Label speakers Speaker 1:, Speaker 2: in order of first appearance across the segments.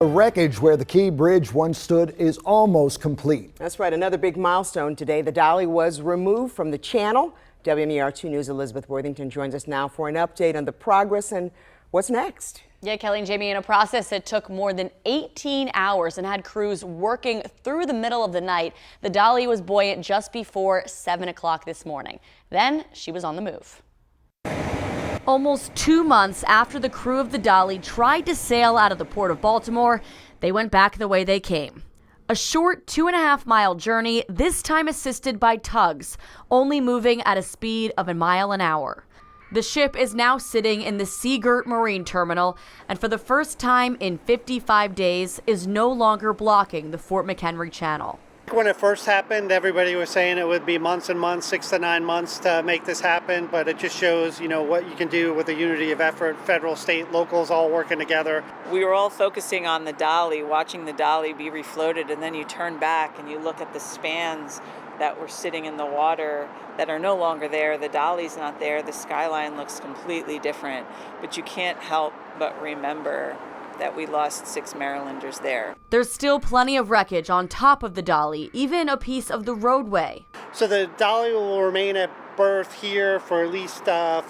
Speaker 1: The wreckage where the Key Bridge once stood is almost complete.
Speaker 2: That's right. Another big milestone today. The Dali was removed from the channel. WMER2 News' Elizabeth Worthington joins us now for an update on the progress and what's next.
Speaker 3: Yeah, Kelly and Jamie, in a process that took more than 18 hours and had crews working through the middle of the night, the Dali was buoyant just before 7 o'clock this morning. Then she was on the move. Almost 2 months after the crew of the Dali tried to sail out of the Port of Baltimore, they went back the way they came. A short 2.5-mile journey, this time assisted by tugs, only moving at a speed of 1 mile an hour. The ship is now sitting in the Seagirt Marine Terminal, and for the first time in 55 days is no longer blocking the Fort McHenry Channel.
Speaker 4: When it first happened, everybody was saying it would be months and months, 6 to 9 months to make this happen, but it just shows, what you can do with the unity of effort, federal, state, locals all working together.
Speaker 5: We were all focusing on the Dali, watching the Dali be refloated, and then you turn back and you look at the spans that were sitting in the water that are no longer there. The Dali's not there. The skyline looks completely different, but you can't help but remember that we lost 6 Marylanders there.
Speaker 3: There's still plenty of wreckage on top of the Dali, even a piece of the roadway.
Speaker 4: So the Dali will remain at berth here for at least 5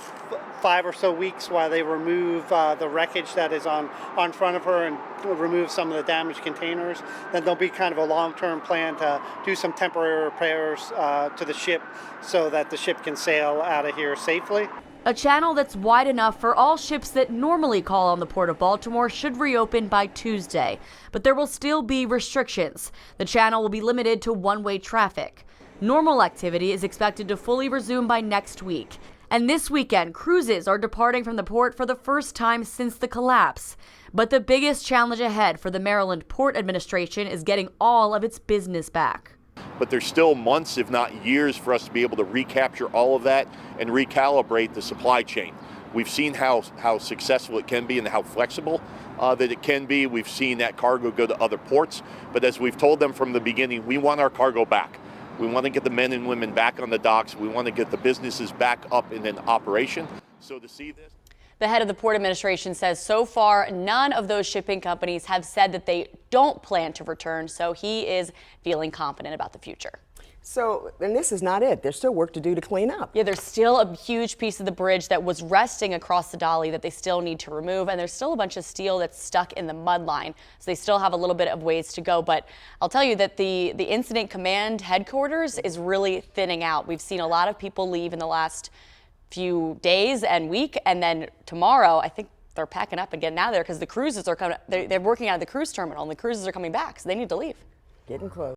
Speaker 4: or so weeks while they remove the wreckage that is on front of her and remove some of the damaged containers. Then there'll be kind of a long-term plan to do some temporary repairs to the ship so that the ship can sail out of here safely.
Speaker 3: A channel that's wide enough for all ships that normally call on the Port of Baltimore should reopen by Tuesday, but there will still be restrictions. The channel will be limited to one-way traffic. Normal activity is expected to fully resume by next week. And this weekend, cruises are departing from the port for the first time since the collapse. But the biggest challenge ahead for the Maryland Port Administration is getting all of its business back.
Speaker 6: But there's still months, if not years, for us to be able to recapture all of that and recalibrate the supply chain. We've seen how successful it can be and how flexible that it can be. We've seen that cargo go to other ports. But as we've told them from the beginning, we want our cargo back. We want to get the men and women back on the docks. We want to get the businesses back up and in operation. So to see this.
Speaker 3: The head of the Port Administration says so far none of those shipping companies have said that they don't plan to return, so he is feeling confident about the future.
Speaker 2: So, and this is not it. There's still work to do to clean up.
Speaker 3: Yeah, there's still a huge piece of the bridge that was resting across the Dali that they still need to remove, and there's still a bunch of steel that's stuck in the mud line, so they still have a little bit of ways to go. But I'll tell you that the Incident Command headquarters is really thinning out. We've seen a lot of people leave in the last few days and week, and then tomorrow I think they're packing up and getting out of there because the cruises are coming. They're working out of the cruise terminal and the cruises are coming back, so they need to leave.
Speaker 2: Getting close.